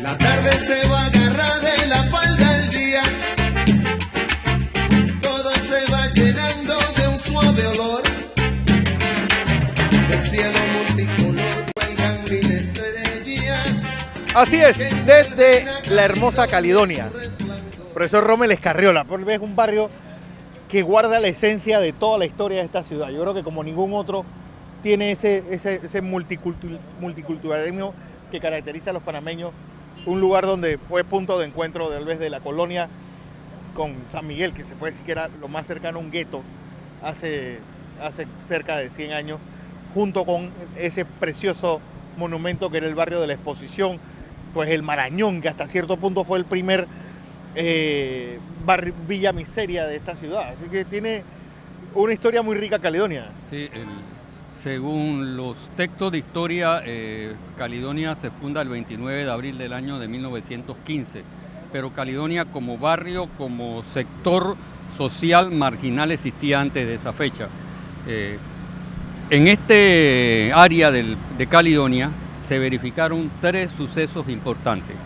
La tarde se va a agarrar de la falda al día. Todo se va llenando de un suave olor. Del cielo multicolor cuelgan mil estrellas. Así es, desde la hermosa Caledonia. Profesor Rommel Escarriola, es un barrio que guarda la esencia de toda la historia de esta ciudad. Yo creo que como ningún otro tiene ese multiculturalismo que caracteriza a los panameños. Un lugar donde fue punto de encuentro tal vez de la colonia con San Miguel, que se puede decir que era lo más cercano a un gueto hace cerca de 100 años, junto con ese precioso monumento que era el barrio de la Exposición, pues el Marañón, que hasta cierto punto fue el primer villa miseria de esta ciudad. Así que tiene una historia muy rica Caledonia. Sí, según los textos de historia, Caledonia se funda el 29 de abril del año de 1915, pero Caledonia como barrio, como sector social marginal existía antes de esa fecha. En este área de Caledonia se verificaron 3 sucesos importantes.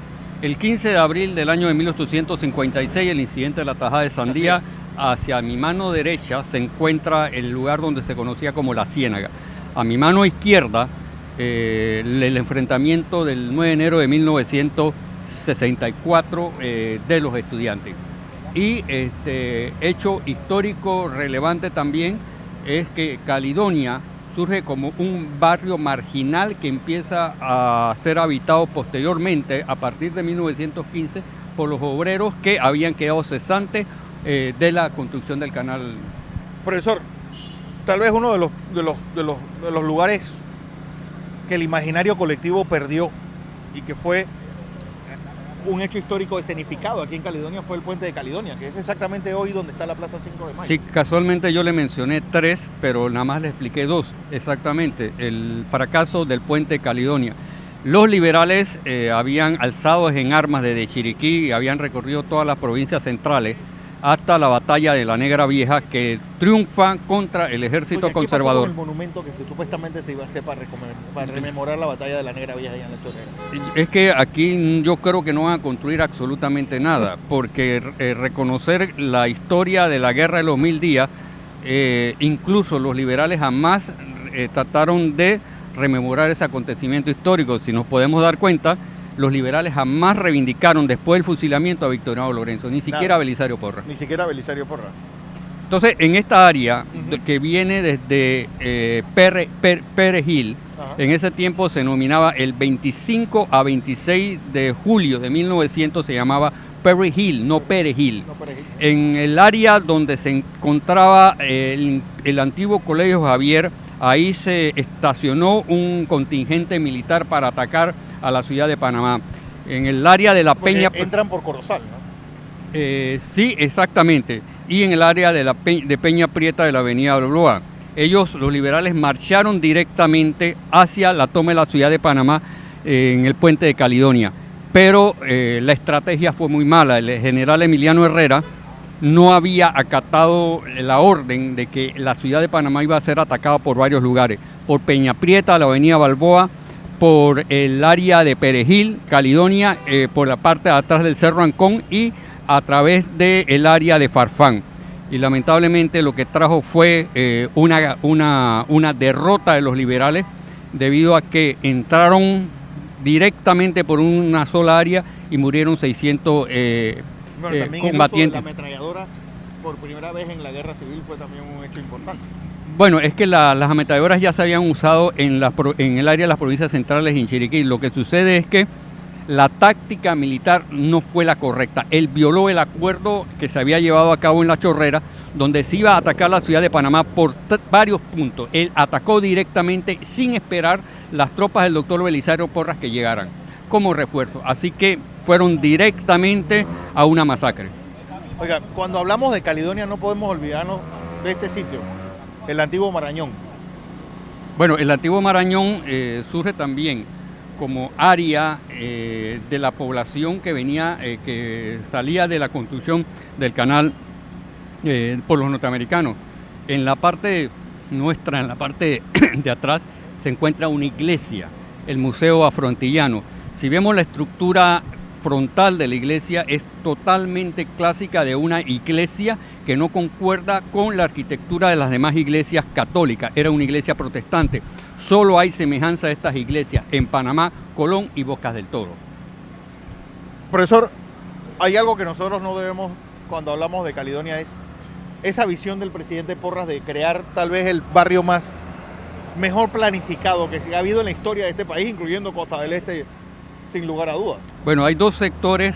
El 15 de abril del año de 1856, el incidente de la tajada de sandía. Hacia mi mano derecha se encuentra el lugar donde se conocía como La Ciénaga. A mi mano izquierda, el enfrentamiento del 9 de enero de 1964 de los estudiantes. Y hecho histórico relevante también es que Caledonia surge como un barrio marginal que empieza a ser habitado posteriormente, a partir de 1915, por los obreros que habían quedado cesantes de la construcción del canal. Profesor, tal vez uno de los lugares que el imaginario colectivo perdió y que fue un hecho histórico escenificado aquí en Caledonia fue el puente de Caledonia, que es exactamente hoy donde está la Plaza 5 de Mayo. Sí, casualmente yo le mencioné 3, pero nada más le expliqué 2, exactamente, el fracaso del puente de Caledonia. Los liberales habían alzado en armas desde Chiriquí y habían recorrido todas las provincias centrales hasta la batalla de la Negra Vieja, que triunfa contra el ejército conservador. ¿Qué pasó con el monumento que supuestamente se iba a hacer para rememorar la batalla de la Negra Vieja allá en la Chorrera? Es que aquí yo creo que no van a construir absolutamente nada, porque reconocer la historia de la Guerra de los 1000 días, incluso los liberales jamás trataron de rememorar ese acontecimiento histórico. Si nos podemos dar cuenta, los liberales jamás reivindicaron después del fusilamiento a Victoriano Lorenzo, ni siquiera a Belisario Porras. Ni siquiera a Belisario Porras. Entonces, en esta área que viene desde Perejil, en ese tiempo se denominaba el 25 a 26 de julio de 1900, se llamaba Perejil, no Perejil. En el área donde se encontraba el antiguo Colegio Javier, ahí se estacionó un contingente militar para atacar a la ciudad de Panamá. En el área de la Peña... Entran por Corozal, ¿no? Sí, exactamente. Y en el área de Peña Prieta de la avenida Balboa. Ellos, los liberales, marcharon directamente hacia la toma de la ciudad de Panamá en el puente de Caledonia. Pero la estrategia fue muy mala. El general Emiliano Herrera no había acatado la orden de que la ciudad de Panamá iba a ser atacada por varios lugares. Por Peña Prieta, la avenida Balboa, por el área de Perejil, Caledonia, por la parte de atrás del Cerro Ancón y a través del área de Farfán. Y lamentablemente lo que trajo fue una derrota de los liberales, debido a que entraron directamente por una sola área y murieron 600 combatientes. La ametralladora por primera vez en la guerra civil fue también un hecho importante. Bueno, es que las ametralladoras ya se habían usado en el área de las provincias centrales y en Chiriquí. Lo que sucede es que la táctica militar no fue la correcta. Él violó el acuerdo que se había llevado a cabo en La Chorrera, donde se iba a atacar la ciudad de Panamá por varios puntos. Él atacó directamente sin esperar las tropas del doctor Belisario Porras que llegaran como refuerzo. Así que fueron directamente a una masacre. Oiga, cuando hablamos de Caledonia no podemos olvidarnos de este sitio, el antiguo Marañón. Bueno, el antiguo Marañón surge también como área de la población que venía, que salía de la construcción del canal por los norteamericanos. En la parte nuestra, en la parte de atrás, se encuentra una iglesia, el Museo Afroantillano. Si vemos la estructura frontal de la iglesia, es totalmente clásica de una iglesia que no concuerda con la arquitectura de las demás iglesias católicas. Era una iglesia protestante. Solo hay semejanza de estas iglesias en Panamá, Colón y Bocas del Toro. Profesor, hay algo que nosotros no debemos, cuando hablamos de Caledonia, es esa visión del presidente Porras de crear tal vez el barrio mejor planificado que ha habido en la historia de este país, incluyendo Costa del Este, sin lugar a dudas. Bueno, hay dos sectores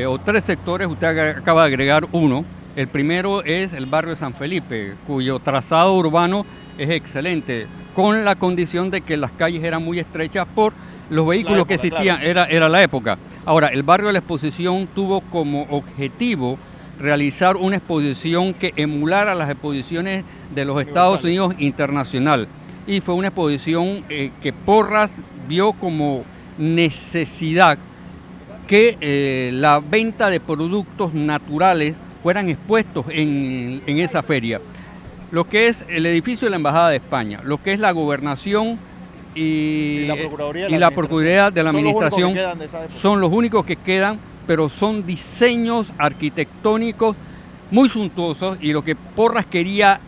o tres sectores, usted acaba de agregar uno. El primero es el barrio de San Felipe, cuyo trazado urbano es excelente, con la condición de que las calles eran muy estrechas por los vehículos que existían, claro. Era la época. Ahora, el barrio de la Exposición tuvo como objetivo realizar una exposición que emulara las exposiciones de los Estados Unidos internacional. Y fue una exposición que Porras vio como necesidad que la venta de productos naturales fueran expuestos en esa feria. Lo que es el edificio de la Embajada de España, lo que es la gobernación y la Procuraduría de la Administración son los únicos que quedan, pero son diseños arquitectónicos muy suntuosos, y lo que Porras quería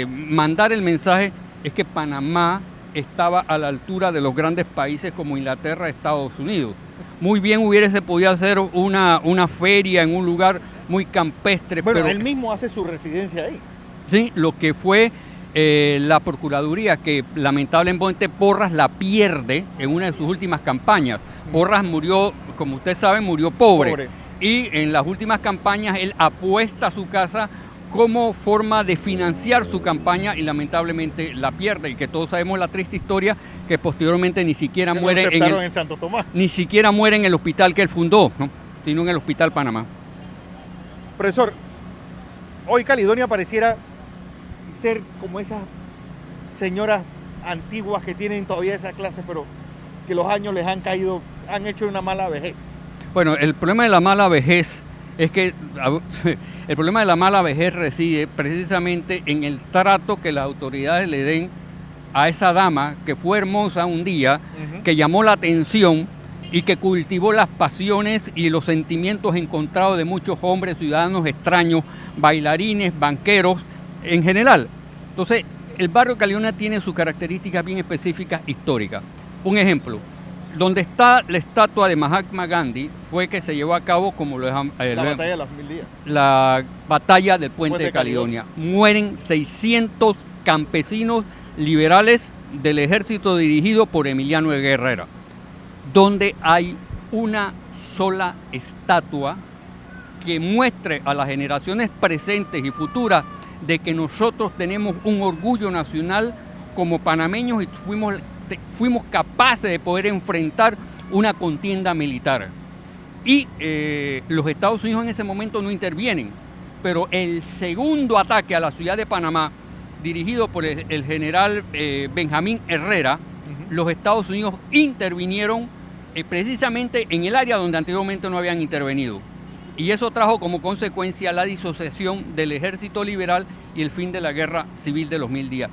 mandar el mensaje es que Panamá estaba a la altura de los grandes países como Inglaterra, Estados Unidos. Muy bien hubiese podido hacer una feria en un lugar muy campestre. Bueno, pero él mismo hace su residencia ahí. Sí, lo que fue la Procuraduría, que lamentablemente Porras la pierde en una de sus últimas campañas. Porras murió, como usted sabe, murió pobre. Y en las últimas campañas él apuesta a su casa como forma de financiar su campaña y lamentablemente la pierde, y que todos sabemos la triste historia que posteriormente ni siquiera muere en Santo Tomás. Ni siquiera muere en el hospital que él fundó, ¿no? Sino en el Hospital Panamá. Profesor, hoy Caledonia pareciera ser como esas señoras antiguas que tienen todavía esa clase, pero que los años les han caído, han hecho una mala vejez. Bueno, el problema de la mala vejez es que el problema de la mala vejez reside precisamente en el trato que las autoridades le den a esa dama que fue hermosa un día, que llamó la atención y que cultivó las pasiones y los sentimientos encontrados de muchos hombres, ciudadanos extraños, bailarines, banqueros, en general. Entonces, el barrio Caledonia tiene sus características bien específicas históricas. Un ejemplo, donde está la estatua de Mahatma Gandhi fue que se llevó a cabo como la batalla de los 1000 días. La batalla del Puente de Caledonia. Mueren 600 campesinos liberales del ejército dirigido por Emiliano de Guerrera, donde hay una sola estatua que muestre a las generaciones presentes y futuras de que nosotros tenemos un orgullo nacional como panameños y fuimos capaces de poder enfrentar una contienda militar. Y los Estados Unidos en ese momento no intervienen, pero el segundo ataque a la ciudad de Panamá, dirigido por el general Benjamín Herrera, los Estados Unidos intervinieron precisamente en el área donde anteriormente no habían intervenido. Y eso trajo como consecuencia la disociación del ejército liberal y el fin de la guerra civil de los 1000 días.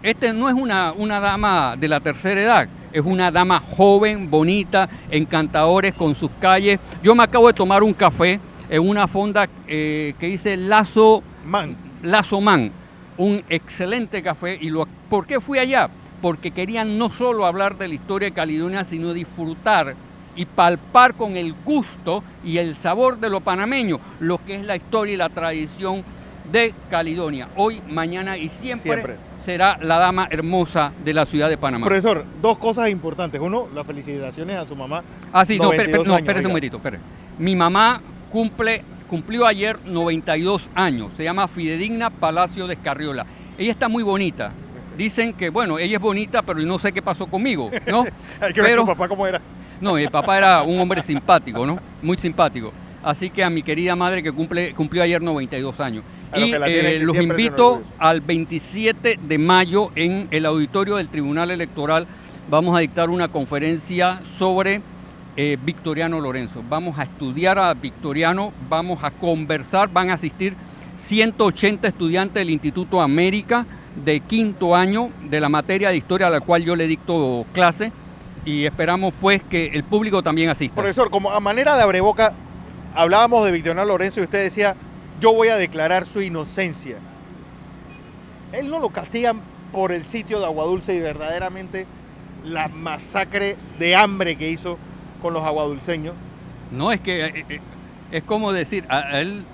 Este no es una dama de la tercera edad, es una dama joven, bonita, encantadores con sus calles. Yo me acabo de tomar un café en una fonda que dice Lazo Man, un excelente café. ¿Por qué fui allá? Porque querían no solo hablar de la historia de Caledonia, sino disfrutar y palpar con el gusto y el sabor de lo panameño, lo que es la historia y la tradición de Caledonia. Hoy, mañana y siempre será la dama hermosa de la ciudad de Panamá. Profesor, dos cosas importantes. Uno, las felicitaciones a su mamá. Ah, sí, espérese un momentito. Mi mamá cumplió ayer 92 años. Se llama Fidedigna Palacio de Escarriola. Ella está muy bonita. Dicen que, bueno, ella es bonita, pero no sé qué pasó conmigo, ¿no? Hay que ver su papá cómo era. No, el papá era un hombre simpático, ¿no? Muy simpático. Así que a mi querida madre que cumplió ayer 92 años. Y los invito al 27 de mayo en el auditorio del Tribunal Electoral. Vamos a dictar una conferencia sobre Victoriano Lorenzo. Vamos a estudiar a Victoriano, vamos a conversar, van a asistir 180 estudiantes del Instituto América de quinto año de la materia de historia a la cual yo le dicto clase. y esperamos pues que el público también asista. Profesor, como a manera de abreboca, hablábamos de Victoriano Lorenzo y usted decía, yo voy a declarar su inocencia. Él no lo castigan por el sitio de Aguadulce y verdaderamente la masacre de hambre que hizo con los aguadulceños. No, es que es como decir, a él,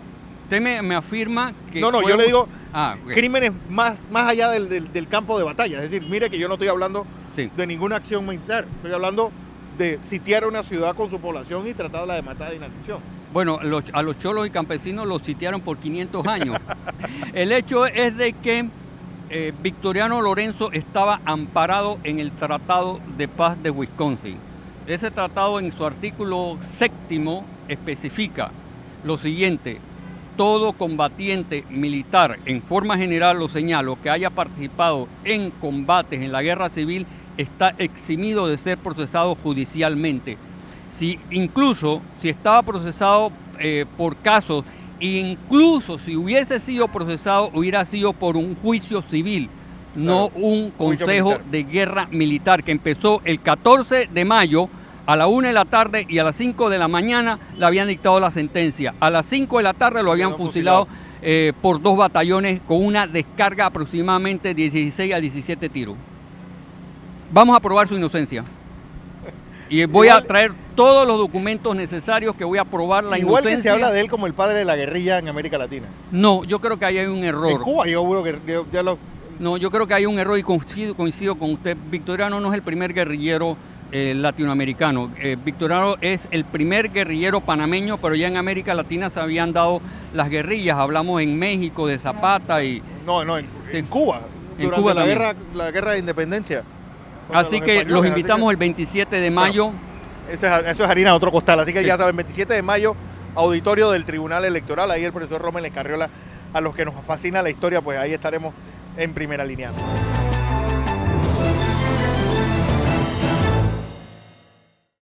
usted me afirma que... No, fue yo le digo ok. crímenes más allá del campo de batalla. Es decir, mire que yo no estoy hablando Sí. de ninguna acción militar, estoy hablando de sitiar una ciudad con su población y tratarla de matar de inanición. Bueno, a los cholos y campesinos los sitiaron por 500 años. El hecho es de que Victoriano Lorenzo estaba amparado en el Tratado de Paz de Wisconsin. Ese tratado en su artículo 7º especifica lo siguiente: todo combatiente militar, en forma general lo señalo, que haya participado en combates en la guerra civil, está eximido de ser procesado judicialmente. Incluso si estaba procesado por casos, incluso si hubiese sido procesado, hubiera sido por un juicio civil, no un consejo de guerra militar, que empezó el 14 de mayo a la 1 de la tarde y a las 5 de la mañana le habían dictado la sentencia. A las 5 de la tarde lo habían fusilado por 2 batallones con una descarga aproximadamente de 16 a 17 tiros. Vamos a probar su inocencia. Y voy a traer todos los documentos necesarios que voy a probar la igual inocencia. Que se habla de él como el padre de la guerrilla en América Latina. No, yo creo que ahí hay un error. En Cuba yo seguro que ya lo... No, yo creo que hay un error y coincido con usted. Victoriano no es el primer guerrillero latinoamericano. Victoriano es el primer guerrillero panameño, pero ya en América Latina se habían dado las guerrillas. Hablamos en México de Zapata y... No, en Cuba. En Durante Cuba la guerra de independencia. Así que los invitamos el 27 de mayo. Bueno, eso es harina de otro costal. Así que ya saben, 27 de mayo, auditorio del Tribunal Electoral. Ahí el profesor Rommel Escarriola, a los que nos fascina la historia, pues ahí estaremos en primera línea.